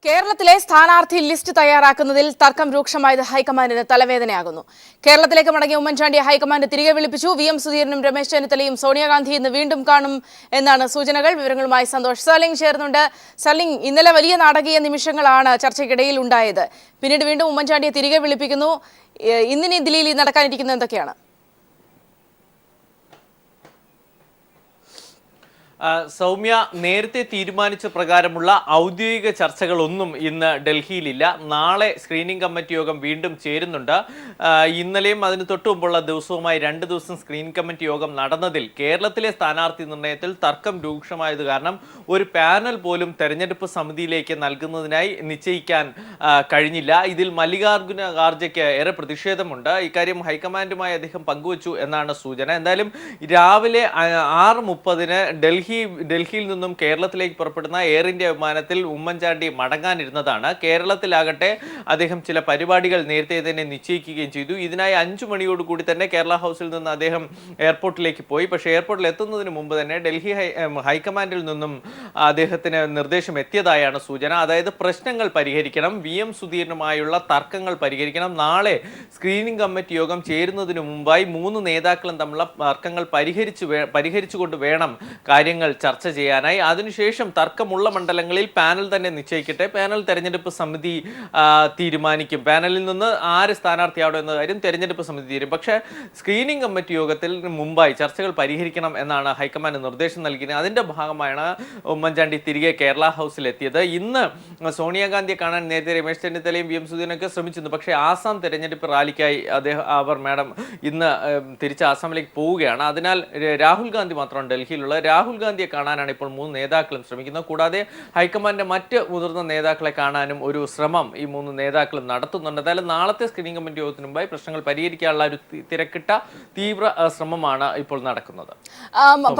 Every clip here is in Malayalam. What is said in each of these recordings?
കേരളത്തിലെ സ്ഥാനാർത്ഥി ലിസ്റ്റ് തയ്യാറാക്കുന്നതിൽ തർക്കം രൂക്ഷമായത് ഹൈക്കമാൻഡിന് തലവേദനയാകുന്നു. കേരളത്തിലേക്ക് മടങ്ങിയ ഉമ്മൻചാണ്ടിയെ ഹൈക്കമാൻഡ് തിരികെ വിളിപ്പിച്ചു. വി.എം. സുധീരനും രമേശ് ചെന്നിത്തലയും സോണിയാഗാന്ധി ഇന്ന് വീണ്ടും കാണും എന്നാണ് സൂചനകൾ. വിവരങ്ങളുമായി സന്തോഷ് സലിംഗ് ചേർന്നുണ്ട്. സലിംഗ്, ഇന്നലെ വലിയ നാടകീയ നിമിഷങ്ങളാണ് ചർച്ചയ്ക്കിടയിൽ ഉണ്ടായത്. പിന്നീട് വീണ്ടും ഉമ്മൻചാണ്ടിയെ തിരികെ വിളിപ്പിക്കുന്നു. ഇന്നിനി ദില്ലിയിൽ നടക്കാനിരിക്കുന്നത് എന്തൊക്കെയാണ്? സൗമ്യ, നേരത്തെ തീരുമാനിച്ച പ്രകാരമുള്ള ഔദ്യോഗിക ചർച്ചകളൊന്നും ഇന്ന് ഡൽഹിയിലില്ല. നാളെ സ്ക്രീനിംഗ് കമ്മിറ്റി യോഗം വീണ്ടും ചേരുന്നുണ്ട്. ഇന്നലെയും അതിന് തൊട്ടു മുമ്പുള്ള ദിവസവുമായി 2 ദിവസം സ്ക്രീനിംഗ് കമ്മിറ്റി യോഗം നടന്നതിൽ കേരളത്തിലെ സ്ഥാനാർത്ഥി നിർണയത്തിൽ തർക്കം രൂക്ഷമായത് കാരണം ഒരു പാനൽ പോലും തെരഞ്ഞെടുപ്പ് സമിതിയിലേക്ക് നൽകുന്നതിനായി നിശ്ചയിക്കാൻ കഴിഞ്ഞില്ല. ഇതിൽ മല്ലികാർജുന ഖാർഗെയ്ക്ക് ഏറെ പ്രതിഷേധമുണ്ട്. ഇക്കാര്യം ഹൈക്കമാൻഡുമായി അദ്ദേഹം പങ്കുവച്ചു എന്നാണ് സൂചന. എന്തായാലും രാവിലെ 6:30 ഡൽഹിയിൽ നിന്നും കേരളത്തിലേക്ക് പുറപ്പെടുന്ന എയർ ഇന്ത്യ വിമാനത്തിൽ ഉമ്മൻചാണ്ടി മടങ്ങാനിരുന്നതാണ്. കേരളത്തിലാകട്ടെ അദ്ദേഹം ചില പരിപാടികൾ നേരത്തെ തന്നെ നിശ്ചയിക്കുകയും ചെയ്തു. ഇതിനായി 5 മണിയോടുകൂടി തന്നെ കേരള ഹൗസിൽ നിന്ന് അദ്ദേഹം എയർപോർട്ടിലേക്ക് പോയി. പക്ഷേ എയർപോർട്ടിൽ എത്തുന്നതിന് മുമ്പ് തന്നെ ഡൽഹി ഹൈക്കമാൻഡിൽ നിന്നും അദ്ദേഹത്തിന് നിർദ്ദേശം എത്തിയതായാണ് സൂചന. അതായത് പ്രശ്നങ്ങൾ പരിഹരിക്കണം, വി.എം. സുധീരനുമായുള്ള തർക്കങ്ങൾ പരിഹരിക്കണം. നാളെ സ്ക്രീനിംഗ് കമ്മിറ്റി യോഗം ചേരുന്നതിന് മുമ്പായി 3 നേതാക്കളും തമ്മിലുള്ള തർക്കങ്ങൾ പരിഹരിച്ചുകൊണ്ട് വേണം കാര്യങ്ങൾ ചർച്ച ചെയ്യാനായി. അതിനുശേഷം തർക്കമുള്ള മണ്ഡലങ്ങളിൽ പാനൽ തന്നെ നിശ്ചയിക്കട്ടെ. പാനൽ തെരഞ്ഞെടുപ്പ് സമിതി തീരുമാനിക്കും. പാനലിൽ നിന്ന് ആര് സ്ഥാനാർത്ഥിയാവണം എന്ന കാര്യം തെരഞ്ഞെടുപ്പ് സമിതി തീരും. പക്ഷേ സ്ക്രീനിംഗ് കമ്മിറ്റി യോഗത്തിൽ മുമ്പായി ചർച്ചകൾ പരിഹരിക്കണം എന്നാണ് ഹൈക്കമാൻഡ് നിർദ്ദേശം നൽകിയത്. അതിന്റെ ഭാഗമായാണ് ഉമ്മൻചാണ്ടി തിരികെ കേരള ഹൗസിൽ എത്തിയത്. ഇന്ന് സോണിയാഗാന്ധിയെ കാണാൻ നേരത്തെ രമേശ് ചെന്നിത്തലയും വി.എം. സുധീരനൊക്കെ ശ്രമിച്ചിരുന്നു. പക്ഷേ ആസാം തെരഞ്ഞെടുപ്പ് റാലിക്കായി മാഡം ഇന്ന് തിരിച്ച് ആസാമിലേക്ക് പോവുകയാണ്. അതിനാൽ രാഹുൽ ഗാന്ധി മാത്രമാണ് ഡൽഹിയിലുള്ള. രാഹുൽ ഗാന്ധിയെ കാണാനാണ് ഇപ്പോൾ 3 നേതാക്കളും ശ്രമിക്കുന്നത്. കൂടാതെ ഹൈക്കമാൻഡിന്റെ മറ്റ് മുതിർന്ന നേതാക്കളെ കാണാനും ഒരു ശ്രമം ഈ 3 നേതാക്കളും നടത്തുന്നുണ്ട്. എന്തായാലും നാളത്തെ സ്ക്രീനിംഗ് കമ്മിറ്റി യോഗത്തിന് മുമ്പായി പ്രശ്നങ്ങൾ പരിഹരിക്കാനുള്ള ഒരു തിരക്കിട്ട തീവ്ര ശ്രമമാണ് ഇപ്പോൾ നടക്കുന്നത്.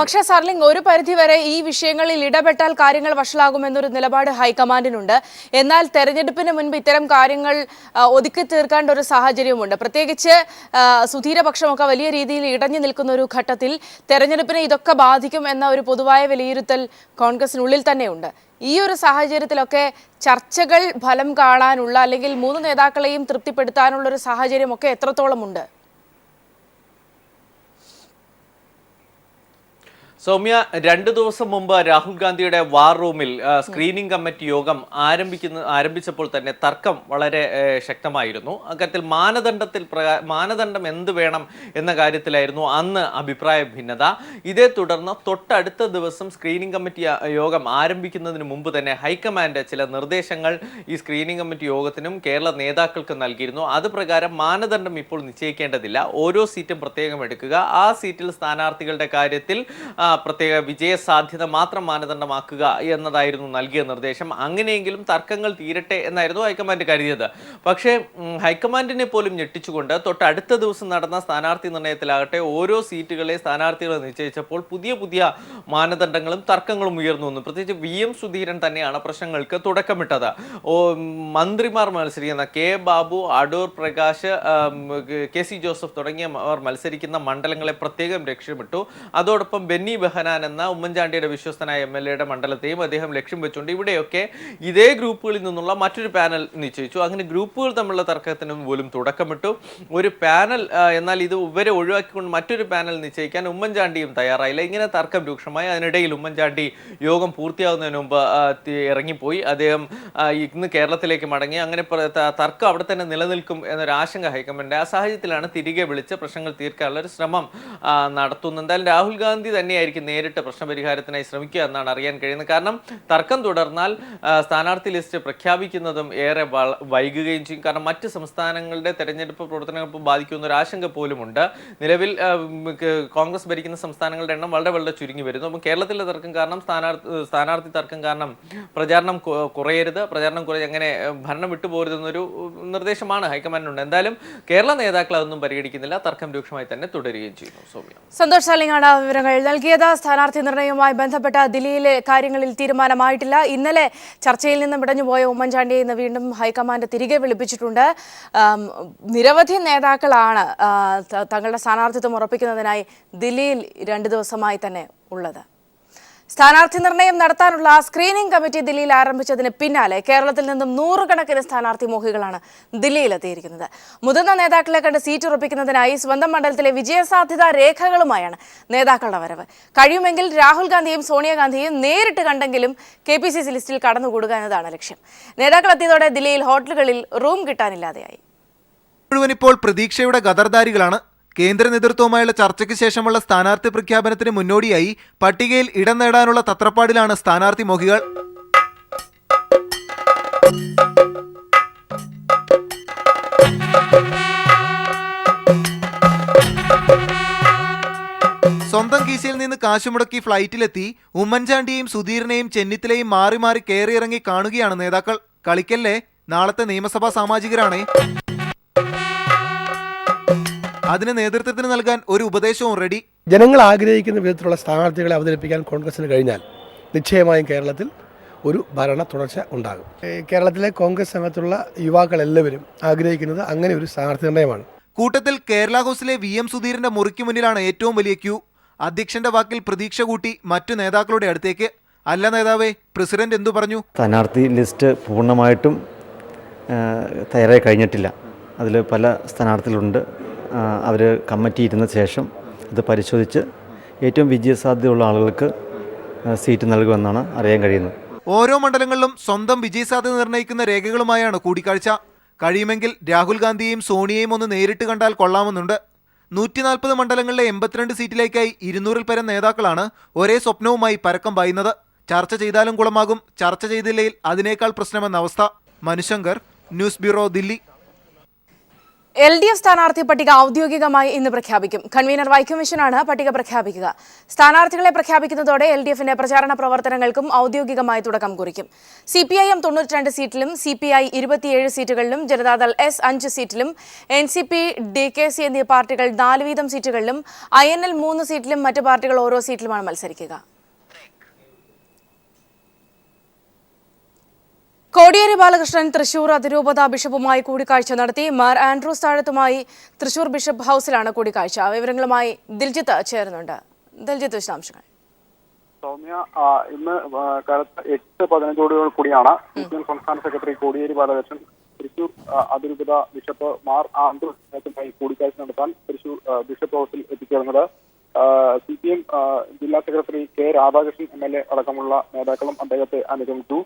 പക്ഷേ സർലിംഗ്, ഒരു പരിധിവരെ ഈ വിഷയങ്ങളിൽ ഇടപെട്ടാൽ കാര്യങ്ങൾ വഷളാകുമെന്നൊരു നിലപാട് ഹൈക്കമാൻഡിനുണ്ട്. എന്നാൽ തെരഞ്ഞെടുപ്പിന് മുൻപ് ഇത്തരം കാര്യങ്ങൾ ഒതുക്കി തീർക്കേണ്ട ഒരു സാഹചര്യമുണ്ട്. പ്രത്യേകിച്ച് സുധീരപക്ഷമൊക്കെ വലിയ രീതിയിൽ ഇടഞ്ഞു നിൽക്കുന്ന ഒരു ഘട്ടത്തിൽ തെരഞ്ഞെടുപ്പിനെ ഇതൊക്കെ ബാധിക്കും എന്ന ഒരു പൊതുവായ വിലയിരുത്തൽ കോൺഗ്രസിനുള്ളിൽ തന്നെയുണ്ട്. ഈ ഒരു സാഹചര്യത്തിലൊക്കെ ചർച്ചകൾ ഫലം കാണാനുള്ള അല്ലെങ്കിൽ 3 നേതാക്കളെയും തൃപ്തിപ്പെടുത്താനുള്ള ഒരു സാഹചര്യമൊക്കെ എത്രത്തോളം ഉണ്ട്? സൗമ്യ, 2 ദിവസം മുമ്പ് രാഹുൽ ഗാന്ധിയുടെ വാർ റൂമിൽ സ്ക്രീനിംഗ് കമ്മിറ്റി യോഗം ആരംഭിച്ചപ്പോൾ തന്നെ തർക്കം വളരെ ശക്തമായിരുന്നു. അക്കാര്യത്തിൽ മാനദണ്ഡം എന്ത് വേണം എന്ന കാര്യത്തിലായിരുന്നു അന്ന് അഭിപ്രായ ഭിന്നത. ഇതേ തുടർന്ന് തൊട്ടടുത്ത ദിവസം സ്ക്രീനിംഗ് കമ്മിറ്റി യോഗം ആരംഭിക്കുന്നതിന് മുമ്പ് തന്നെ ഹൈക്കമാൻഡ് ചില നിർദ്ദേശങ്ങൾ ഈ സ്ക്രീനിംഗ് കമ്മിറ്റി യോഗത്തിനും കേരള നേതാക്കൾക്ക് നൽകിയിരുന്നു. അത് പ്രകാരം മാനദണ്ഡം ഇപ്പോൾ നിശ്ചയിക്കേണ്ടതില്ല. ഓരോ സീറ്റും പ്രത്യേകം എടുക്കുക. ആ സീറ്റിൽ സ്ഥാനാർത്ഥികളുടെ കാര്യത്തിൽ പ്രത്യേക വിജയ സാധ്യത മാത്രം മാനദണ്ഡമാക്കുക എന്നതായിരുന്നു നൽകിയ നിർദ്ദേശം. അങ്ങനെയെങ്കിലും തർക്കങ്ങൾ തീരട്ടെ എന്നായിരുന്നു ഹൈക്കമാൻഡ് കരുതിയത്. പക്ഷേ ഹൈക്കമാൻഡിനെ പോലും ഞെട്ടിച്ചുകൊണ്ട് തൊട്ടടുത്ത ദിവസം നടന്ന സ്ഥാനാർത്ഥി നിർണയത്തിലാകട്ടെ ഓരോ സ്ഥാനാർത്ഥികളെ നിശ്ചയിച്ചപ്പോൾ പുതിയ മാനദണ്ഡങ്ങളും തർക്കങ്ങളും ഉയർന്നു വന്നു. പ്രത്യേകിച്ച് വി.എം. സുധീരൻ തന്നെയാണ് പ്രശ്നങ്ങൾക്ക് തുടക്കമിട്ടത്. മന്ത്രിമാർ മത്സരിക്കുന്ന K Babu, Adoor Prakash, K C. Joseph തുടങ്ങിയവർ മത്സരിക്കുന്ന മണ്ഡലങ്ങളെ പ്രത്യേകം ലക്ഷ്യമിട്ടു. അതോടൊപ്പം ബെന്നി ബെഹനാൻ എന്ന ഉമ്മൻചാണ്ടിയുടെ വിശ്വസ്തനായ MLA മണ്ഡലത്തെയും അദ്ദേഹം ലക്ഷ്യം വെച്ചുകൊണ്ട് ഇവിടെയൊക്കെ ഇതേ ഗ്രൂപ്പുകളിൽ നിന്നുള്ള മറ്റൊരു പാനൽ നിശ്ചയിച്ചു. അങ്ങനെ ഗ്രൂപ്പുകൾ തമ്മിലുള്ള തർക്കത്തിന് പോലും തുടക്കമിട്ടു. ഒരു പാനൽ എന്നാൽ ഇത് ഇവരെ ഒഴിവാക്കിക്കൊണ്ട് മറ്റൊരു പാനൽ നിശ്ചയിക്കാൻ ഉമ്മൻചാണ്ടിയും തയ്യാറായില്ല. ഇങ്ങനെ തർക്കം രൂക്ഷമായി. അതിനിടയിൽ ഉമ്മൻചാണ്ടി യോഗം പൂർത്തിയാകുന്നതിന് മുമ്പ് ഇറങ്ങിപ്പോയി. അദ്ദേഹം ഇന്ന് കേരളത്തിലേക്ക് മടങ്ങി. അങ്ങനെ തർക്കം അവിടെ തന്നെ നിലനിൽക്കും എന്നൊരു ആശങ്ക ഹൈക്കമാൻഡ്. ആ സാഹചര്യത്തിലാണ് തിരികെ വിളിച്ച് പ്രശ്നങ്ങൾ തീർക്കാനുള്ള ഒരു ശ്രമം നടത്തുന്നത്. എന്തായാലും രാഹുൽ ഗാന്ധി തന്നെയായിരിക്കും നേരിട്ട് പ്രശ്നപരിഹാരത്തിനായി ശ്രമിക്കുക എന്നാണ് അറിയാൻ കഴിയുന്നത്. കാരണം തർക്കം തുടർന്നാൽ സ്ഥാനാർത്ഥി ലിസ്റ്റ് പ്രഖ്യാപിക്കുന്നതും ഏറെ വൈകുകയും ചെയ്യും. കാരണം മറ്റ് സംസ്ഥാനങ്ങളുടെ തെരഞ്ഞെടുപ്പ് പ്രവർത്തനങ്ങൾക്ക് ബാധിക്കുന്ന ഒരു ആശങ്ക പോലുമുണ്ട്. നിലവിൽ കോൺഗ്രസ് ഭരിക്കുന്ന സംസ്ഥാനങ്ങളുടെ എണ്ണം വളരെ ചുരുങ്ങി വരുന്നു. അപ്പം കേരളത്തിലെ തർക്കം കാരണം സ്ഥാനാർത്ഥി തർക്കം കാരണം പ്രചാരണം കുറയരുത്, അങ്ങനെ ഭരണം വിട്ടുപോകരുതെന്നൊരു നിർദ്ദേശമാണ് ഹൈക്കമാൻഡിനുണ്ട്. എന്തായാലും കേരള നേതാക്കൾ അതൊന്നും പരിഗണിക്കുന്നില്ല. തർക്കം രൂക്ഷമായി തന്നെ തുടരുകയും ചെയ്യുന്നു. സൗമ്യ, സന്തോഷ് സലിംഗാണ് വിവരങ്ങൾ നൽകിയത്. സ്ഥാനാർത്ഥി നിർണയവുമായി ബന്ധപ്പെട്ട ദില്ലിയിലെ കാര്യങ്ങളിൽ തീരുമാനമായിട്ടില്ല. ഇന്നലെ ചർച്ചയിൽ നിന്നും വിടഞ്ഞുപോയ ഉമ്മൻചാണ്ടിയെ ഇന്ന് വീണ്ടും ഹൈക്കമാൻഡ് തിരികെ വിളിപ്പിച്ചിട്ടുണ്ട്. നിരവധി നേതാക്കളാണ് തങ്ങളുടെ സ്ഥാനാർത്ഥിത്വം ഉറപ്പിക്കുന്നതിനായി ദില്ലിയിൽ 2 ദിവസമായി തന്നെ ഉള്ളത്. സ്ഥാനാർത്ഥി നിർണയം നടത്താനുള്ള സ്ക്രീനിംഗ് കമ്മിറ്റി ദില്ലിയിൽ ആരംഭിച്ചതിന് പിന്നാലെ കേരളത്തിൽ നിന്നും നൂറുകണക്കിന് സ്ഥാനാർത്ഥി മോഹികളാണ് ദില്ലിയിലെത്തിയിരിക്കുന്നത്. മുതിർന്ന നേതാക്കളെ കണ്ട് സീറ്റ് ഉറപ്പിക്കുന്നതിനായി സ്വന്തം മണ്ഡലത്തിലെ വിജയസാധ്യതാ രേഖകളുമായാണ് നേതാക്കളുടെ വരവ്. കഴിയുമെങ്കിൽ രാഹുൽ ഗാന്ധിയും സോണിയാഗാന്ധിയും നേരിട്ട് കണ്ടെങ്കിലും KPCC ലിസ്റ്റിൽ കടന്നുകൂടുക എന്നതാണ് ലക്ഷ്യം. നേതാക്കൾ എത്തിയതോടെ ദില്ലിയിൽ ഹോട്ടലുകളിൽ റൂം കിട്ടാനില്ലാതെയായി. ഇപ്പോൾ പ്രതീക്ഷയുടെ ഗദർധാരികളാണ്. കേന്ദ്ര നേതൃത്വവുമായുള്ള ചർച്ചയ്ക്ക് ശേഷമുള്ള സ്ഥാനാർത്ഥി പ്രഖ്യാപനത്തിന് മുന്നോടിയായി പട്ടികയിൽ ഇടം നേടാനുള്ള തത്രപ്പാടിലാണ് സ്ഥാനാർത്ഥി മോഹികൾ. സ്വന്തം കീശയിൽ നിന്ന് കാശുമുടക്കി ഫ്ലൈറ്റിലെത്തി ഉമ്മൻചാണ്ടിയെയും സുധീറിനെയും ചെന്നിത്തലയും മാറി മാറി കയറിയിറങ്ങി കാണുകയാണ് നേതാക്കൾ. കളിക്കല്ലേ, നാളത്തെ നിയമസഭാ സാമാജികരാണേ. അതിന് നേതൃത്വത്തിന് നൽകാൻ ഒരു ഉപദേശവും റെഡി. ജനങ്ങൾ ആഗ്രഹിക്കുന്ന വിധത്തിലുള്ള സ്ഥാനാർത്ഥികളെ അവതരിപ്പിക്കാൻ കോൺഗ്രസിന് കഴിഞ്ഞാൽ നിശ്ചയമായും കേരളത്തിൽ ഒരു ഭരണ തുടർച്ച ഉണ്ടാകും. കേരളത്തിലെ കോൺഗ്രസ് സംഘത്തുള്ള യുവാക്കൾ എല്ലാവരും ആഗ്രഹിക്കുന്നത് അങ്ങനെ ഒരു സ്ഥാനാർത്ഥി നിർണയമാണ്. കൂട്ടത്തിൽ കേരള ഹൗസിലെ VM സുധീറിന്റെ മുറിക്ക് മുന്നിലാണ് ഏറ്റവും വലിയ ക്യൂ. അധ്യക്ഷന്റെ വാക്കിൽ പ്രതീക്ഷ കൂട്ടി മറ്റു നേതാക്കളുടെ അടുത്തേക്ക്. അല്ല നേതാവേ, പ്രസിഡന്റ് എന്തു പറഞ്ഞു? സ്ഥാനാർത്ഥി ലിസ്റ്റ് പൂർണ്ണമായിട്ടും തയ്യാറായി കഴിഞ്ഞിട്ടില്ല. അതിൽ പല സ്ഥാനാർത്ഥികളുണ്ട്. അവർ കമ്മിറ്റി ഇരുന്ന ശേഷം ഇത് പരിശോധിച്ച് ഏറ്റവും വിജയസാധ്യതയുള്ള ആളുകൾക്ക് സീറ്റ് നൽകുമെന്നാണ് അറിയാൻ കഴിയുന്നത്. ഓരോ മണ്ഡലങ്ങളിലും സ്വന്തം വിജയസാധ്യത നിർണ്ണയിക്കുന്ന രേഖകളുമായാണ് കൂടിക്കാഴ്ച. കഴിയുമെങ്കിൽ രാഹുൽ ഗാന്ധിയെയും സോണിയയും ഒന്ന് നേരിട്ട് കണ്ടാൽ കൊള്ളാമെന്നുണ്ട്. 140 മണ്ഡലങ്ങളിലെ 82 സീറ്റിലേക്കായി 200-ൽ പരം നേതാക്കളാണ് ഒരേ സ്വപ്നവുമായി പരക്കം പായുന്നത്. ചർച്ച ചെയ്താലും കുളമാകും, ചർച്ച ചെയ്തില്ലെങ്കിൽ അതിനേക്കാൾ പ്രശ്നമെന്ന അവസ്ഥ. Manushankar, news bureau, Delhi. LDF സ്ഥാനാർത്ഥി പട്ടിക ഔദ്യോഗികമായി ഇന്ന് പ്രഖ്യാപിക്കും. കൺവീനർ വൈക്കം വിശ്വനാണ് പട്ടിക പ്രഖ്യാപിക്കുക. സ്ഥാനാർത്ഥികളെ പ്രഖ്യാപിക്കുന്നതോടെ LDFന്റെ പ്രചാരണ പ്രവർത്തനങ്ങൾക്കും ഔദ്യോഗികമായി തുടക്കം കുറിക്കും. CPIM 92 സീറ്റിലും CPI 27 സീറ്റുകളിലും ജനതാദൾ S 5 സീറ്റിലും NCP, DKC എന്നീ പാർട്ടികൾ 4 വീതം സീറ്റുകളിലും INL 3 സീറ്റിലും മറ്റ് പാർട്ടികൾ ഓരോ സീറ്റിലുമാണ് മത്സരിക്കുക. കോടിയേരി ബാലകൃഷ്ണൻ തൃശൂർ അതിരൂപത ബിഷപ്പുമായി കൂടിക്കാഴ്ച നടത്തി. മാർ ആൻഡ്രൂസ് താഴത്തുമായി തൃശൂർ ബിഷപ്പ് ഹൌസിലാണ് കൂടിക്കാഴ്ച. വിവരങ്ങളുമായി ദിൽജിത്ത് ചേരുന്നുണ്ട്. ദിൽജിത്ത്, വിശദാംശങ്ങൾ. സൗമ്യ, ഇന്ന് കാലത്ത് 8:15 കൂടിയാണ് സംസ്ഥാന സെക്രട്ടറി കോടിയേരി ബാലകൃഷ്ണൻ തൃശൂർ അതിരൂപത ബിഷപ്പ് മാർ ആൻഡ്രൂസ് താഴത്തുമായി കൂടിക്കാഴ്ച നടത്താൻ തൃശൂർ ബിഷപ്പ് ഹൌസിൽ എത്തിച്ചേർന്നത്. CPM ജില്ലാ സെക്രട്ടറി K രാധാകൃഷ്ണൻ MLA അടക്കമുള്ള നേതാക്കളും അദ്ദേഹത്തെ അനുഗമിച്ചു.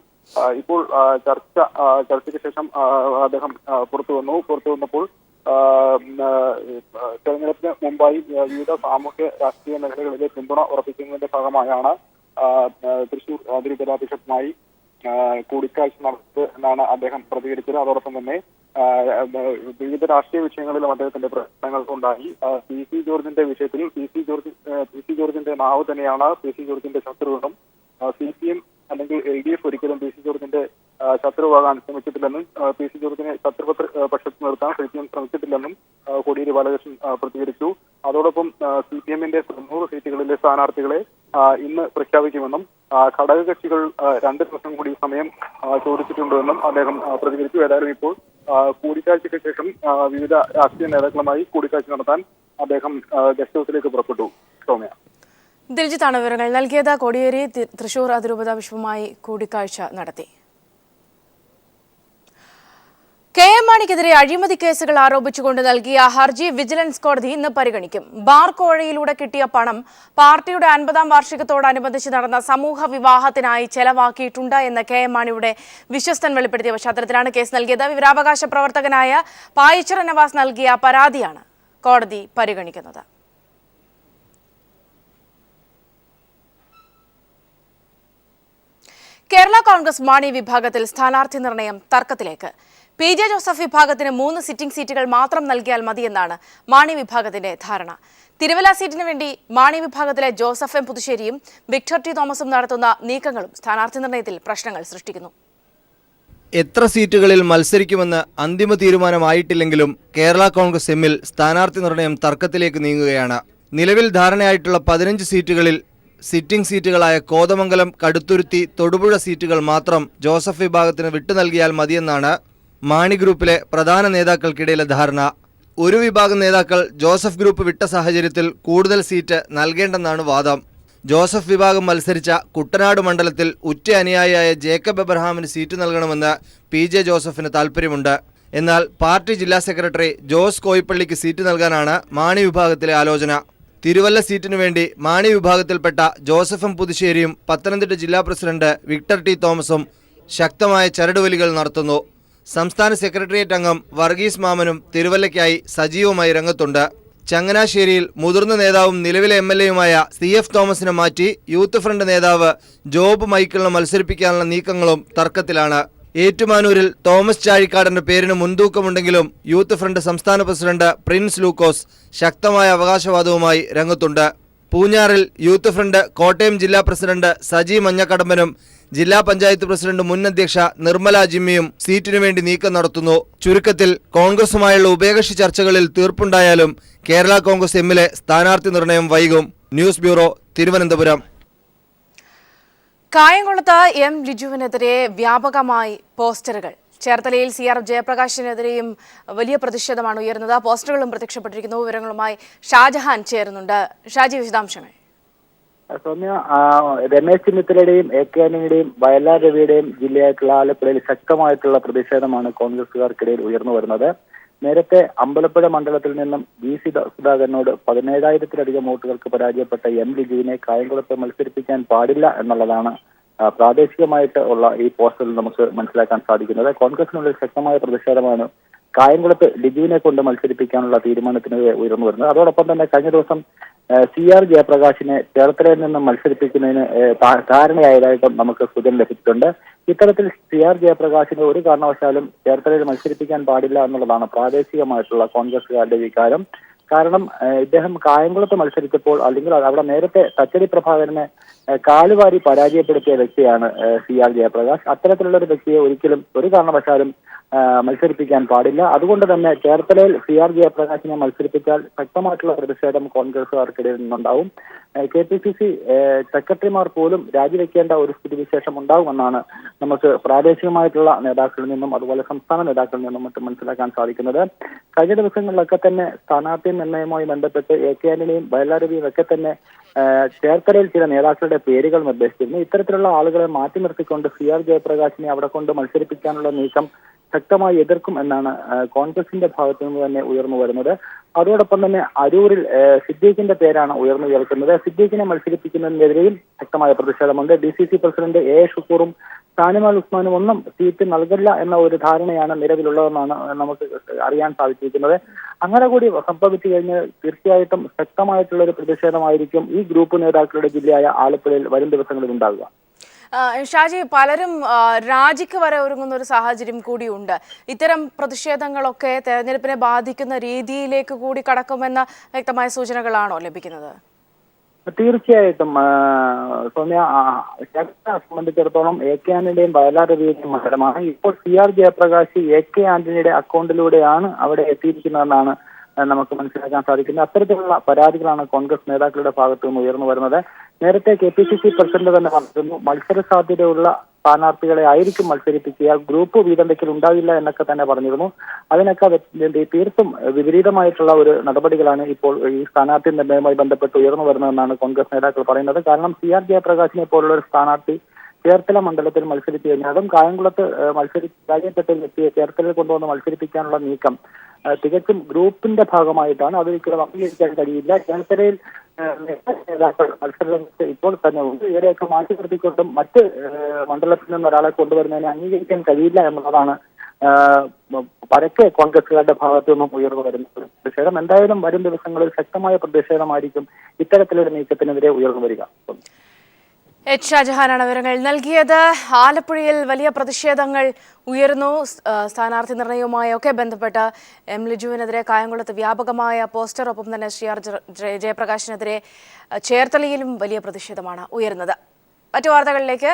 ഇപ്പോൾ ചർച്ചയ്ക്ക് ശേഷം അദ്ദേഹം പുറത്തു വന്നപ്പോൾ തെരഞ്ഞെടുപ്പിന് മുമ്പായി വിവിധ സാമൂഹ്യ രാഷ്ട്രീയ മേഖലകളിലെ പിന്തുണ ഉറപ്പിക്കുന്നതിന്റെ ഭാഗമായാണ് തൃശൂർ അതിരൂപത ബിഷപ്പുമായി കൂടിക്കാഴ്ച നടത്തുന്നത് എന്നാണ് അദ്ദേഹം പ്രതികരിച്ചത്. അതോടൊപ്പം തന്നെ വിവിധ രാഷ്ട്രീയ വിഷയങ്ങളിലും അദ്ദേഹത്തിന്റെ പ്രശ്നങ്ങൾ ഉണ്ടായി. PC ജോർജിന്റെ വിഷയത്തിൽ PC ജോർജിന്റെ നാവ് തന്നെയാണ് PC ജോർജിന്റെ ശത്രുവെന്നും CPM അല്ലെങ്കിൽ LDF ഒരിക്കലും PC ജോർജിന്റെ ശത്രുവാകാൻ ശ്രമിച്ചിട്ടില്ലെന്നും PC ജോർജിനെ ശത്രുപക്ഷത്ത് നിർത്താൻ CPM ശ്രമിച്ചിട്ടില്ലെന്നും കോടിയേരി ബാലകൃഷ്ണൻ പ്രതികരിച്ചു. അതോടൊപ്പം CPMന്റെ 90 സീറ്റുകളിലെ സ്ഥാനാർത്ഥികളെ ഇന്ന് പ്രഖ്യാപിക്കുമെന്നും ഘടകകക്ഷികൾ 2 ദിവസം കൂടി സമയം ചോദിച്ചിട്ടുണ്ടെന്നും അദ്ദേഹം പ്രതികരിച്ചു. ഏതായാലും ഇപ്പോൾ കൂടിക്കാഴ്ചയ്ക്ക് ശേഷം വിവിധ രാഷ്ട്രീയ നേതാക്കളുമായി കൂടിക്കാഴ്ച നടത്താൻ അദ്ദേഹം ഗസ്റ്റ് ഹൌസിലേക്ക് പുറപ്പെട്ടു. സൗമ്യ, ദിൽജിത്താണ് വിവരങ്ങൾ നൽകിയത്. കോടിയേരി തൃശൂർ അതിരൂപത ബിഷപ്പുമായി കൂടിക്കാഴ്ച നടത്തി. KM മാണിക്കെതിരെ അഴിമതി കേസുകൾ ആരോപിച്ചുകൊണ്ട് നൽകിയ ഹർജി വിജിലൻസ് കോടതി ഇന്ന് പരിഗണിക്കും. ബാർ കോഴയിലൂടെ കിട്ടിയ പണം പാർട്ടിയുടെ 50-ാം വാർഷികത്തോടനുബന്ധിച്ച് നടന്ന സമൂഹ വിവാഹത്തിനായി ചെലവാക്കിയിട്ടുണ്ട് എന്ന് KM മാണിയുടെ വിശ്വസ്തൻ വെളിപ്പെടുത്തിയ പശ്ചാത്തലത്തിലാണ് കേസ് നൽകിയത്. വിവരാവകാശ പ്രവർത്തകനായ പായിച്ചറ നവാസ് നൽകിയ പരാതിയാണ് കോടതി പരിഗണിക്കുന്നത്. കേരള കോൺഗ്രസ് മാണി വിഭാഗത്തിൽ സ്ഥാനാർത്ഥി നിർണയം തർക്കത്തിലേക്ക്. PJ ജോസഫ് വിഭാഗത്തിന് 3 സിറ്റിംഗ് സീറ്റുകൾ മാത്രം നൽകിയാൽ മതിയെന്നാണ് മാണി വിഭാഗത്തിന്റെ ധാരണ. തിരുവല്ല സീറ്റിന് വേണ്ടി മാണി വിഭാഗത്തിലെ ജോസഫ് M പുതുശ്ശേരിയും വിക്ടർ T തോമസും നടത്തുന്ന നീക്കങ്ങളും സ്ഥാനാർത്ഥി നിർണയത്തിൽ പ്രശ്നങ്ങൾ സൃഷ്ടിക്കുന്നു. എത്ര സീറ്റുകളിൽ മത്സരിക്കുമെന്ന് അന്തിമ തീരുമാനമായിട്ടില്ലെങ്കിലും കേരള കോൺഗ്രസ് എമ്മിൽ സ്ഥാനാർത്ഥി നിർണയം തർക്കത്തിലേക്ക് നീങ്ങുകയാണ്. നിലവിൽ ധാരണയായിട്ടുള്ള 15 സീറ്റുകളിൽ സിറ്റിംഗ് സീറ്റുകളായ കോതമംഗലം, കടുത്തുരുത്തി, തൊടുപുഴ സീറ്റുകൾ മാത്രം ജോസഫ് വിഭാഗത്തിന് വിട്ടു നൽകിയാൽ മതിയെന്നാണ് മാണി ഗ്രൂപ്പിലെ പ്രധാന നേതാക്കൾക്കിടയിലെ ധാരണ. ഒരു വിഭാഗം നേതാക്കൾ ജോസഫ് ഗ്രൂപ്പ് വിട്ട സാഹചര്യത്തിൽ കൂടുതൽ സീറ്റ് നൽകേണ്ടെന്നാണ് വാദം. ജോസഫ് വിഭാഗം മത്സരിച്ച കുട്ടനാട് മണ്ഡലത്തിൽ ഉറ്റ അനുയായിയായ ജേക്കബ് എബ്രഹാമിന് സീറ്റ് നൽകണമെന്ന് PJ ജോസഫിന് താൽപ്പര്യമുണ്ട്. എന്നാൽ പാർട്ടി ജില്ലാ സെക്രട്ടറി ജോസ് കോയിപ്പള്ളിക്ക് സീറ്റ് നൽകാനാണ് മാണി വിഭാഗത്തിലെ ആലോചന. തിരുവല്ല സീറ്റിനു വേണ്ടി മാണി വിഭാഗത്തിൽപ്പെട്ട ജോസഫ് എം പുതുശ്ശേരിയും പത്തനംതിട്ട ജില്ലാ പ്രസിഡന്റ് വിക്ടർ T തോമസും ശക്തമായ ചരടുവലികൾ നടത്തുന്നു. സംസ്ഥാന സെക്രട്ടേറിയറ്റ് അംഗം വർഗീസ് മാമനും തിരുവല്ലയ്ക്കായി സജീവമായി രംഗത്തുണ്ട്. ചങ്ങനാശ്ശേരിയിൽ മുതിർന്ന നേതാവും നിലവിലെ MLAയുമായ CF തോമസിനെ മാറ്റി യൂത്ത് ഫ്രണ്ട് നേതാവ് ജോബ് മൈക്കിളിനെ മത്സരിപ്പിക്കാനുള്ള നീക്കങ്ങളും തർക്കത്തിലാണ്. ഏറ്റുമാനൂരിൽ തോമസ് ചാഴിക്കാടന്റെ പേരിന് മുൻതൂക്കമുണ്ടെങ്കിലും യൂത്ത് ഫ്രണ്ട് സംസ്ഥാന പ്രസിഡന്റ് പ്രിൻസ് ലൂക്കോസ് ശക്തമായ അവകാശവാദവുമായി രംഗത്തുണ്ട്. പൂഞ്ഞാറിൽ യൂത്ത് ഫ്രണ്ട് കോട്ടയം ജില്ലാ പ്രസിഡന്റ് സജി മഞ്ഞക്കടമ്പനും ജില്ലാ പഞ്ചായത്ത് പ്രസിഡന്റ് മുൻ അധ്യക്ഷ നിർമ്മല ജിമ്മിയും സീറ്റിനു വേണ്ടി നീക്കം നടത്തുന്നു. ചുരുക്കത്തിൽ കോൺഗ്രസുമായുള്ള ഉഭയകക്ഷി ചർച്ചകളിൽ തീർപ്പുണ്ടായാലും കേരള കോൺഗ്രസ് എമ്മിലെ സ്ഥാനാർത്ഥി നിർണയം വൈകും. News bureau, Thiruvananthapuram. കായംകുളത്ത് M ലിജുവിനെതിരെ വ്യാപകമായി പോസ്റ്ററുകൾ. ചേർത്തലയിൽ CR ജയപ്രകാശിനെതിരെയും വലിയ പ്രതിഷേധമാണ് ഉയർന്നത്. പോസ്റ്ററുകളും പ്രത്യക്ഷപ്പെട്ടിരിക്കുന്നു. വിവരങ്ങളുമായി ഷാജഹാൻ ചേരുന്നുണ്ട്. ഷാജി, വിശദാംശങ്ങൾ. സൗമ്യ, രമേശ് ചെന്നിത്തലയുടെയും AK ആന്റണിയുടെയും വയലാർ രവിയുടെയും ജില്ലയായിട്ടുള്ള ആലപ്പുഴയിൽ ശക്തമായിട്ടുള്ള പ്രതിഷേധമാണ് കോൺഗ്രസുകാർക്കിടയിൽ ഉയർന്നു വരുന്നത്. നേരത്തെ അമ്പലപ്പുഴ മണ്ഡലത്തിൽ നിന്നും GC സുധാകരനോട് 17,000-ലധികം വോട്ടുകൾക്ക് പരാജയപ്പെട്ട M ലിജുവിനെ കായംകുളത്ത് മത്സരിപ്പിക്കാൻ പാടില്ല എന്നുള്ളതാണ് പ്രാദേശികമായിട്ട് ഉള്ള ഈ പോസ്റ്ററിൽ നമുക്ക് മനസ്സിലാക്കാൻ സാധിക്കുന്നത്. കോൺഗ്രസിനുള്ളിൽ ശക്തമായ പ്രതിഷേധമാണ് കായംകുളത്ത് ലിജുവിനെ കൊണ്ട് മത്സരിപ്പിക്കാനുള്ള തീരുമാനത്തിന് ഉയർന്നു വരുന്നത്. അതോടൊപ്പം തന്നെ കഴിഞ്ഞ ദിവസം CR ജയപ്രകാശിനെ ചേർത്തലയിൽ നിന്നും മത്സരിപ്പിക്കുന്നതിന് ധാരണയായതായിട്ടും നമുക്ക് സൂചന ലഭിച്ചിട്ടുണ്ട്. ഇത്തരത്തിൽ CR ജയപ്രകാശിനെ ഒരു കാരണവശാലും ചേർത്തലയിൽ മത്സരിപ്പിക്കാൻ പാടില്ല എന്നുള്ളതാണ് പ്രാദേശികമായിട്ടുള്ള കോൺഗ്രസുകാരുടെ വികാരം. കാരണം ഇദ്ദേഹം കായംകുളത്ത് മത്സരിച്ചപ്പോൾ, അല്ലെങ്കിൽ അവിടെ നേരത്തെ തച്ചടി പ്രഭാകരനെ കാലുവാരി പരാജയപ്പെടുത്തിയ വ്യക്തിയാണ് CR ജയപ്രകാശ്. അത്തരത്തിലുള്ള ഒരു വ്യക്തിയെ ഒരിക്കലും ഒരു കാരണവശാലും മത്സരിപ്പിക്കാൻ പാടില്ല. അതുകൊണ്ട് തന്നെ ചേർത്തലയിൽ CR ജയപ്രകാശിനെ മത്സരിപ്പിച്ചാൽ ശക്തമായിട്ടുള്ള പ്രതിഷേധം കോൺഗ്രസുകാർക്കിടയിൽ നിന്നുണ്ടാവും. KPCC സെക്രട്ടറിമാർ പോലും രാജിവെക്കേണ്ട ഒരു സ്ഥിതിവിശേഷം ഉണ്ടാകുമെന്നാണ് നമുക്ക് പ്രാദേശികമായിട്ടുള്ള നേതാക്കളിൽ നിന്നും അതുപോലെ സംസ്ഥാന നേതാക്കളിൽ നിന്നും മറ്റും മനസ്സിലാക്കാൻ സാധിക്കുന്നത്. കഴിഞ്ഞ ദിവസങ്ങളിലൊക്കെ തന്നെ സ്ഥാനാർത്ഥി നിർണയവുമായി ബന്ധപ്പെട്ട് AK ആന്റണിയും വയലാർ രവിയും ഒക്കെ തന്നെ ചേർത്തലയിൽ ചില നേതാക്കളുടെ പേരുകൾ നിർദ്ദേശിച്ചിരുന്നു. ഇത്തരത്തിലുള്ള ആളുകളെ മാറ്റി നിർത്തിക്കൊണ്ട് CR ജയപ്രകാശിനെ അവിടെ കൊണ്ട് മത്സരിപ്പിക്കാനുള്ള നീക്കം ശക്തമായി എതിർക്കും എന്നാണ് കോൺഗ്രസിന്റെ ഭാഗത്തു നിന്ന് തന്നെ ഉയർന്നു വരുന്നത്. അതോടൊപ്പം തന്നെ അരൂരിൽ സിദ്ദീഖിന്റെ പേരാണ് ഉയർന്നു കേൾക്കുന്നത്. സിദ്ദീഖിനെ മത്സരിപ്പിക്കുന്നതിനെതിരെയും ശക്തമായ പ്രതിഷേധമുണ്ട്. DCC പ്രസിഡന്റ് A ഷുക്കൂറും ഷാനിമാൽ ഉസ്മാനും ഒന്നും സീറ്റ് നൽകില്ല എന്ന ഒരു ധാരണയാണ് നിലവിലുള്ളതെന്നാണ് നമുക്ക് അറിയാൻ സാധിച്ചിരിക്കുന്നത്. അങ്ങനെ കൂടി സംഭവിച്ചു കഴിഞ്ഞാൽ തീർച്ചയായിട്ടും ശക്തമായിട്ടുള്ള ഒരു പ്രതിഷേധമായിരിക്കും ഈ ഗ്രൂപ്പ് നേതാക്കളുടെ ജില്ലയായ ആലപ്പുഴയിൽ വരും ദിവസങ്ങളിൽ ഉണ്ടാകുക. ഷാജി, പലരും രാജിക്ക് വരെ ഒരുങ്ങുന്ന ഒരു സാഹചര്യം കൂടിയുണ്ട്. ഇത്തരം പ്രതിഷേധങ്ങളൊക്കെ തെരഞ്ഞെടുപ്പിനെ ബാധിക്കുന്ന രീതിയിലേക്ക് കൂടി കടക്കുമെന്ന വ്യക്തമായ സൂചനകളാണോ ലഭിക്കുന്നത്? തീർച്ചയായിട്ടും സൗമ്യ, സംബന്ധിച്ചിടത്തോളം AK ആന്റണിയുടെയും വയലാർ രവിയുടെയും മത്സരമാണ്. ഇപ്പോൾ CR ജയപ്രകാശ് AK ആന്റണിയുടെ അക്കൗണ്ടിലൂടെയാണ് അവിടെ എത്തിയിരിക്കുന്നതെന്നാണ് നമുക്ക് മനസ്സിലാക്കാൻ സാധിക്കുന്നത്. അത്തരത്തിലുള്ള പരാതികളാണ് കോൺഗ്രസ് നേതാക്കളുടെ ഭാഗത്തു നിന്ന് ഉയർന്നു വരുന്നത്. നേരത്തെ KPCC പ്രസിഡന്റ് തന്നെ പറഞ്ഞിരുന്നു, മത്സര സാധ്യതയുള്ള സ്ഥാനാർത്ഥികളെ ആയിരിക്കും മത്സരിപ്പിക്കുക, ഗ്രൂപ്പ് വീതം വെക്കൽ ഉണ്ടാവില്ല എന്നൊക്കെ തന്നെ പറഞ്ഞിരുന്നു. അതിനൊക്കെ തീർത്തും വിപരീതമായിട്ടുള്ള ഒരു നടപടികളാണ് ഇപ്പോൾ ഈ സ്ഥാനാർത്ഥി നിർണയവുമായി ബന്ധപ്പെട്ട് ഉയർന്നു വരുന്നതെന്നാണ് കോൺഗ്രസ് നേതാക്കൾ പറയുന്നത്. കാരണം CR ജയപ്രകാശിനെ പോലുള്ള ഒരു സ്ഥാനാർത്ഥി ചേർത്തല മണ്ഡലത്തിൽ മത്സരിച്ചു കഴിഞ്ഞാൽ, അതും കായംകുളത്ത് പരാജയപ്പെട്ട വ്യക്തിയെ ചേർത്തലയിൽ കൊണ്ടുവന്ന് മത്സരിപ്പിക്കാനുള്ള നീക്കം തികച്ചും ഗ്രൂപ്പിന്റെ ഭാഗമായിട്ടാണ്. അതൊരിക്കലും അംഗീകരിക്കാൻ കഴിയില്ല. ചേർത്തലയിൽ നേതാക്കൾ മത്സരത്തിൽ ഇപ്പോൾ തന്നെ ഉണ്ട്. ഇവരെയൊക്കെ മാറ്റി നിർത്തിക്കൊണ്ടും മറ്റ് മണ്ഡലത്തിൽ നിന്ന് ഒരാളെ കൊണ്ടുവരുന്നതിനെ അംഗീകരിക്കാൻ കഴിയില്ല എന്നുള്ളതാണ് പരക്കെ കോൺഗ്രസുകാരുടെ ഭാഗത്തു നിന്നും ഉയർന്നു വരുന്ന പ്രതിഷേധം. എന്തായാലും വരും ദിവസങ്ങളിൽ ശക്തമായ പ്രതിഷേധമായിരിക്കും ഇത്തരത്തിലൊരു നീക്കത്തിനെതിരെ ഉയർന്നു വരിക. H ഷാജഹാനാണ് വിവരങ്ങൾ നൽകിയത്. ആലപ്പുഴയിൽ വലിയ പ്രതിഷേധങ്ങൾ ഉയർന്നു. സ്ഥാനാർത്ഥി നിർണയവുമായി ഒക്കെ ബന്ധപ്പെട്ട് M ലിജുവിനെതിരെ കായംകുളത്ത് വ്യാപകമായ പോസ്റ്റർ, ഒപ്പം തന്നെ CR ജയപ്രകാശിനെതിരെ ചേർത്തലയിലും വലിയ പ്രതിഷേധമാണ് ഉയർന്നത്. മറ്റു വാർത്തകളിലേക്ക്.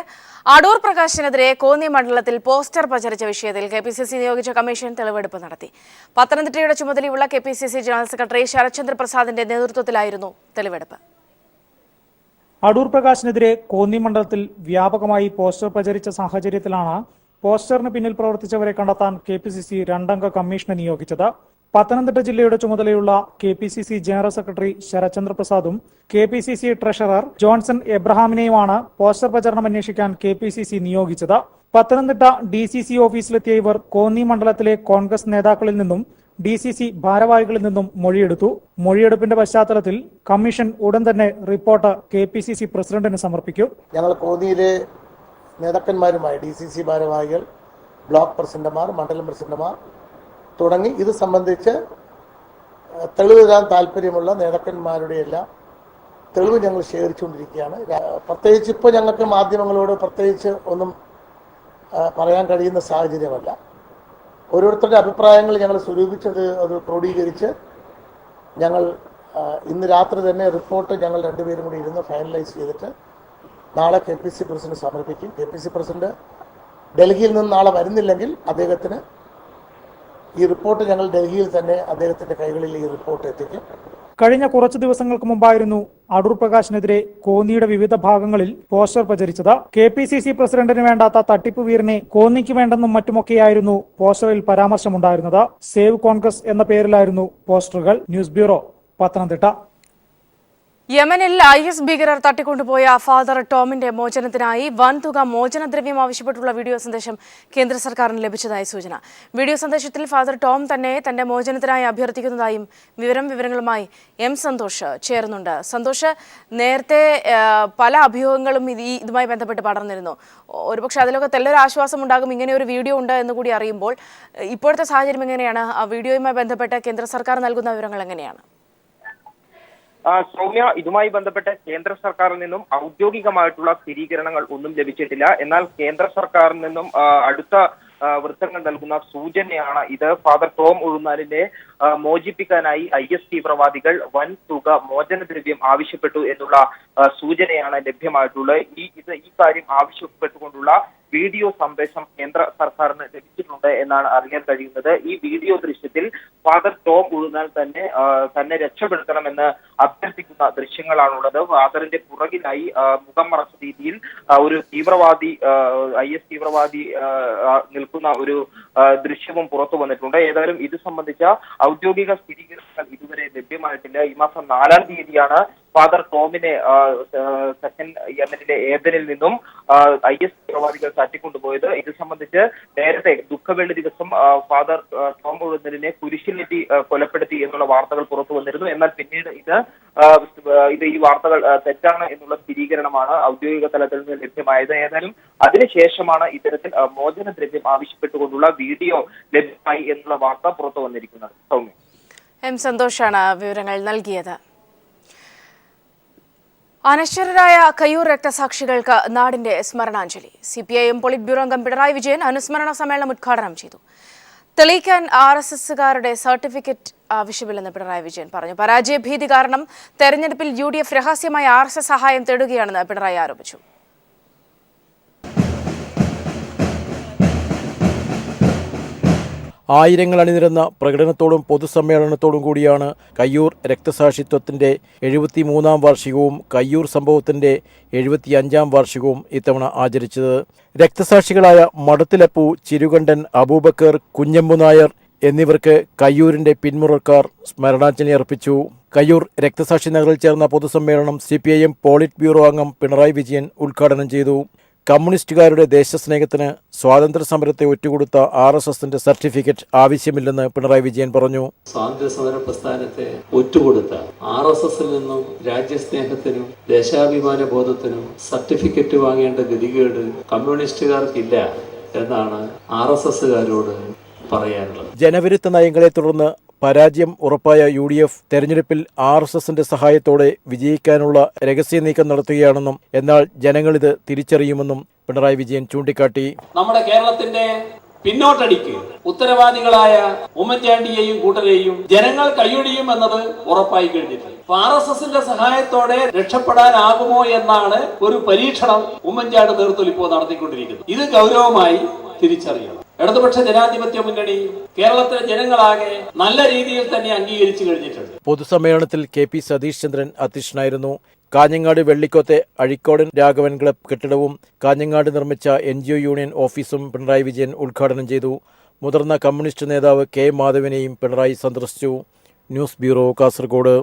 അടൂർ പ്രകാശിനെതിരെ കോന്നി മണ്ഡലത്തിൽ പോസ്റ്റർ പ്രചരിച്ച വിഷയത്തിൽ KPCC നിയോഗിച്ച കമ്മീഷൻ തെളിവെടുപ്പ് നടത്തി. പത്തനംതിട്ടയുടെ ചുമതലയുള്ള KPCC ജനറൽ സെക്രട്ടറി ശരത്ചന്ദ്ര പ്രസാദിന്റെ നേതൃത്വത്തിലായിരുന്നു തെളിവെടുപ്പ്. അടൂർ പ്രകാശിനെതിരെ കോന്നി മണ്ഡലത്തിൽ വ്യാപകമായി പോസ്റ്റർ പ്രചരിച്ച സാഹചര്യത്തിലാണ് പോസ്റ്ററിന് പിന്നിൽ പ്രവർത്തിച്ചവരെ കണ്ടെത്താൻ KPCC 2-അംഗ കമ്മീഷനെ നിയോഗിച്ചത്. പത്തനംതിട്ട ജില്ലയുടെ ചുമതലയുള്ള KPCC ജനറൽ സെക്രട്ടറി ശരത്ചന്ദ്ര പ്രസാദും KPCC ട്രഷറർ ജോൺസൺ എബ്രഹാമിനെയുമാണ് പോസ്റ്റർ പ്രചരണം അന്വേഷിക്കാൻ KPCC നിയോഗിച്ചത്. പത്തനംതിട്ട DCC ഓഫീസിലെത്തിയ ഇവർ കോന്നി മണ്ഡലത്തിലെ കോൺഗ്രസ് നേതാക്കളിൽ നിന്നും DCC ഭാരവാഹികളിൽ നിന്നും മൊഴിയെടുത്തു. മൊഴിയെടുപ്പിന്റെ പശ്ചാത്തലത്തിൽ കമ്മീഷൻ ഉടൻ തന്നെ റിപ്പോർട്ട് KPCC പ്രസിഡന്റിന് സമർപ്പിക്കും. ഞങ്ങൾ കോന്നിയിലെ നേതാക്കന്മാരുമായി DCC ഭാരവാഹികൾ, ബ്ലോക്ക് പ്രസിഡന്റുമാർ, മണ്ഡലം പ്രസിഡന്റുമാർ തുടങ്ങി ഇത് സംബന്ധിച്ച് തെളിവ് തരാൻ താല്പര്യമുള്ള നേതാക്കന്മാരുടെ എല്ലാം തെളിവ് ഞങ്ങൾ ശേഖരിച്ചുകൊണ്ടിരിക്കുകയാണ്. പ്രത്യേകിച്ച് ഇപ്പോൾ ഞങ്ങൾക്ക് മാധ്യമങ്ങളോട് പ്രത്യേകിച്ച് ഒന്നും പറയാൻ കഴിയുന്ന സാഹചര്യമല്ല. ഓരോരുത്തരുടെ അഭിപ്രായങ്ങൾ ഞങ്ങൾ സ്വരൂപിച്ചത് അത് ക്രോഡീകരിച്ച് ഞങ്ങൾ ഇന്ന് രാത്രി തന്നെ റിപ്പോർട്ട് ഞങ്ങൾ രണ്ടുപേരും കൂടി ഇരുന്ന് ഫൈനലൈസ് ചെയ്തിട്ട് നാളെ KPCC പ്രസിഡന്റ് സമർപ്പിക്കും. KPCC പ്രസിഡന്റ് ഡൽഹിയിൽ നിന്ന് നാളെ വരുന്നില്ലെങ്കിൽ അദ്ദേഹത്തിന് ഈ റിപ്പോർട്ട് ഞങ്ങൾ ഡൽഹിയിൽ തന്നെ അദ്ദേഹത്തിന്റെ കൈകളിൽ ഈ റിപ്പോർട്ട് എത്തിക്കും. കഴിഞ്ഞ കുറച്ചു ദിവസങ്ങൾക്ക് മുമ്പായിരുന്നു അടൂർ പ്രകാശിനെതിരെ കോന്നിയുടെ വിവിധ ഭാഗങ്ങളിൽ പോസ്റ്റർ പ്രചരിച്ചത്. KPCC പ്രസിഡന്റിന് വേണ്ടാത്ത തട്ടിപ്പ് വീരനെ കോന്നിക്ക് വേണ്ടെന്നും മറ്റുമൊക്കെയായിരുന്നു പോസ്റ്ററിൽ പരാമർശമുണ്ടായിരുന്നത്. സേവ് കോൺഗ്രസ് എന്ന പേരിലായിരുന്നു പോസ്റ്ററുകൾ. News bureau, Pathanamthitta. യമനിൽ IS ഭീകരർ തട്ടിക്കൊണ്ടുപോയ ഫാദർ ടോമിന്റെ മോചനത്തിനായി വൻതുക മോചനദ്രവ്യം ആവശ്യപ്പെട്ടുള്ള വീഡിയോ സന്ദേശം കേന്ദ്ര സർക്കാരിന് ലഭിച്ചതായി സൂചന. വീഡിയോ സന്ദേശത്തിൽ ഫാദർ ടോം തന്നെ തന്റെ മോചനത്തിനായി അഭ്യർത്ഥിക്കുന്നതായും വിവരങ്ങളുമായി M സന്തോഷ് ചേർന്നുണ്ട്. സന്തോഷ്, നേരത്തെ പല അഭ്യൂഹങ്ങളും ഇതുമായി ബന്ധപ്പെട്ട് പടർന്നിരുന്നു. ഒരുപക്ഷെ അതിലൊക്കെ തെല്ലൊരു ആശ്വാസം ഉണ്ടാകും, ഇങ്ങനെ ഒരു വീഡിയോ ഉണ്ട് എന്ന് കൂടി അറിയുമ്പോൾ. ഇപ്പോഴത്തെ സാഹചര്യം എങ്ങനെയാണ്? ആ വീഡിയോയുമായി ബന്ധപ്പെട്ട് കേന്ദ്ര സർക്കാർ നൽകുന്ന വിവരങ്ങൾ എങ്ങനെയാണ്? സൗമ്യ, ഇതുമായി ബന്ധപ്പെട്ട് കേന്ദ്ര സർക്കാരിൽ നിന്നും ഔദ്യോഗികമായിട്ടുള്ള സ്ഥിരീകരണങ്ങൾ ഒന്നും ലഭിച്ചിട്ടില്ല. എന്നാൽ കേന്ദ്ര സർക്കാരിൽ നിന്നും അടുത്ത വൃത്തങ്ങൾ നൽകുന്ന സൂചനയാണ് ഇത്. ഫാദർ ടോം ഉഴുന്നാലിനെ മോചിപ്പിക്കാനായി IS തീവ്രവാദികൾ വൻ തുക മോചനദ്രവ്യം ആവശ്യപ്പെട്ടു എന്നുള്ള സൂചനയാണ് ലഭ്യമായിട്ടുള്ളത്. ഈ കാര്യം ആവശ്യപ്പെട്ടുകൊണ്ടുള്ള വീഡിയോ സന്ദേശം കേന്ദ്ര സർക്കാരിന് ലഭിച്ചിട്ടുണ്ട് എന്നാണ് അറിയാൻ കഴിയുന്നത്. ഈ വീഡിയോ ദൃശ്യത്തിൽ ഫാദർ ടോം ഉഴുന്നാൽ തന്നെ രക്ഷപ്പെടുത്തണമെന്ന് അഭ്യർത്ഥിക്കുന്ന ദൃശ്യങ്ങളാണുള്ളത്. ഫാദറിന്റെ പുറകിലായി മുഖം മറച്ച രീതിയിൽ ഒരു തീവ്രവാദി IS തീവ്രവാദി നിൽക്കുന്ന ഒരു ദൃശ്യവും പുറത്തു വന്നിട്ടുണ്ട്. ഏതായാലും ഇത് സംബന്ധിച്ച ഔദ്യോഗിക സ്ഥിരീകരണങ്ങൾ ഇതുവരെ ലഭ്യമായിട്ടില്ല. ഈ മാസം 4-ാം തീയതിയാണ് ഫാദർ ടോമിനെ യമനിലെ ഏദനിൽ നിന്നും IS തീവ്രവാദികൾ തട്ടിക്കൊണ്ടുപോയത്. ഇത് സംബന്ധിച്ച് നേരത്തെ ദുഃഖവെള്ളി ദിവസം ഫാദർ ടോം ഉഴുന്നലിനെ കുരിശിലേറ്റി കൊലപ്പെടുത്തി എന്നുള്ള വാർത്തകൾ പുറത്തു വന്നിരുന്നു. എന്നാൽ പിന്നീട് ഈ വാർത്തകൾ തെറ്റാണ് എന്നുള്ള സ്ഥിരീകരണമാണ് ഔദ്യോഗിക തലത്തിൽ നിന്ന് ലഭ്യമായത്. ഏതായാലും അതിനുശേഷമാണ് ഇത്തരത്തിൽ മോചനദ്രവ്യം ആവശ്യപ്പെട്ടുകൊണ്ടുള്ള വീഡിയോ ലഭ്യമായി എന്നുള്ള വാർത്ത പുറത്തു വന്നിരിക്കുന്നത്. സൗമ്യ, M സന്തോഷാണ് വിവരങ്ങൾ നൽകിയത്. അനശ്വരരായ കയ്യൂർ രക്തസാക്ഷികൾക്ക് നാടിന്റെ സ്മരണാഞ്ജലി. CPIM പോളിറ്റ് ബ്യൂറോ അംഗം പിണറായി വിജയൻ അനുസ്മരണ സമ്മേളനം ഉദ്ഘാടനം ചെയ്തു. തെളിയിക്കാൻ RSSകാരുടെ സർട്ടിഫിക്കറ്റ് ആവശ്യമില്ലെന്ന് പിണറായി വിജയൻ പറഞ്ഞു. പരാജയഭീതി കാരണം തെരഞ്ഞെടുപ്പിൽ UDF രഹസ്യമായി RSS സഹായം തേടുകയാണെന്ന് പിണറായി ആരോപിച്ചു. ആയിരങ്ങൾ അണിനിരന്ന പ്രകടനത്തോടും പൊതുസമ്മേളനത്തോടും കൂടിയാണ് കയ്യൂർ രക്തസാക്ഷിത്വത്തിൻ്റെ 73-ാം വാർഷികവും കയ്യൂർ സംഭവത്തിൻ്റെ 75-ാം വാർഷികവും ഇത്തവണ ആചരിച്ചത്. രക്തസാക്ഷികളായ മടത്തിലപ്പു, ചിരുകണ്ഠൻ, അബൂബക്കർ, കുഞ്ഞമ്പു നായർ എന്നിവർക്ക് കയ്യൂരിൻ്റെ പിന്മുറക്കാർ സ്മരണാഞ്ജലി അർപ്പിച്ചു. കയ്യൂർ രക്തസാക്ഷി നഗറിൽ ചേർന്ന പൊതുസമ്മേളനം CPIM പോളിറ്റ് ബ്യൂറോ അംഗം പിണറായി വിജയൻ ഉദ്ഘാടനം ചെയ്തു. കമ്മ്യൂണിസ്റ്റുകാരുടെ ദേശസ്നേഹത്തിന് സ്വാതന്ത്ര്യ സമരത്തെ ഒറ്റുകൊടുത്ത RSSന്റെ സർട്ടിഫിക്കറ്റ് ആവശ്യമില്ലെന്ന് പിണറായി വിജയൻ പറഞ്ഞു. സ്വാതന്ത്ര്യ സമര പ്രസ്ഥാനത്തെ ഒറ്റുകൊടുത്ത RSSൽ നിന്നും രാജ്യസ്നേഹത്തിനും ദേശാഭിമാന ബോധത്തിനും സർട്ടിഫിക്കറ്റ് വാങ്ങേണ്ട ഗതികേട് കമ്മ്യൂണിസ്റ്റുകാർക്കില്ല എന്നാണ് RSSകാരോട് പറയാനുള്ളത്. ജനവിരുദ്ധ നയങ്ങളെ തുടർന്ന് പരാജയം ഉറപ്പായ UDF തെരഞ്ഞെടുപ്പിൽ RSSന്റെ സഹായത്തോടെ വിജയിക്കാനുള്ള രഹസ്യ നീക്കം നടത്തുകയാണെന്നും എന്നാൽ ജനങ്ങളിത് തിരിച്ചറിയുമെന്നും പിണറായി വിജയൻ ചൂണ്ടിക്കാട്ടി. നമ്മുടെ കേരളത്തിന്റെ പിന്നോട്ടടിക്ക് ഉത്തരവാദികളായ ഉമ്മൻചാണ്ടിയെയും കൂട്ടരെയും ജനങ്ങൾ കൈയൊഴിയും എന്നത് ഉറപ്പായി കഴിഞ്ഞിട്ടുണ്ട്. RSSന്റെ സഹായത്തോടെ രക്ഷപ്പെടാനാകുമോ എന്നാണ് ഒരു പരീക്ഷണം ഉമ്മൻചാണ്ടി നേതൃത്വത്തിൽ ഇപ്പോൾ നടത്തിക്കൊണ്ടിരിക്കുന്നത്. ഇത് ഗൗരവമായി തിരിച്ചറിയണം. ഇടതുപക്ഷ ജനാധിപത്യ മുന്നണി കേരളത്തിലെ ജനങ്ങളാകെ നല്ല രീതിയിൽ തന്നെ അംഗീകരിച്ചു കഴിഞ്ഞിട്ടുണ്ട്. പൊതുസമ്മേളനത്തിൽ KP സതീഷ് ചന്ദ്രൻ അധ്യക്ഷനായിരുന്നു. കാഞ്ഞങ്ങാട് വെള്ളിക്കോത്തെ അഴിക്കോടൻ രാഘവൻ ക്ലബ് കെട്ടിടവും കാഞ്ഞങ്ങാട് നിർമ്മിച്ച NGO യൂണിയൻ ഓഫീസും പിണറായി വിജയൻ ഉദ്ഘാടനം ചെയ്തു. മുതിർന്ന കമ്മ്യൂണിസ്റ്റ് നേതാവ് കെ മാധവനെയും പിണറായി സന്ദർശിച്ചു. News bureau, Kasaragod.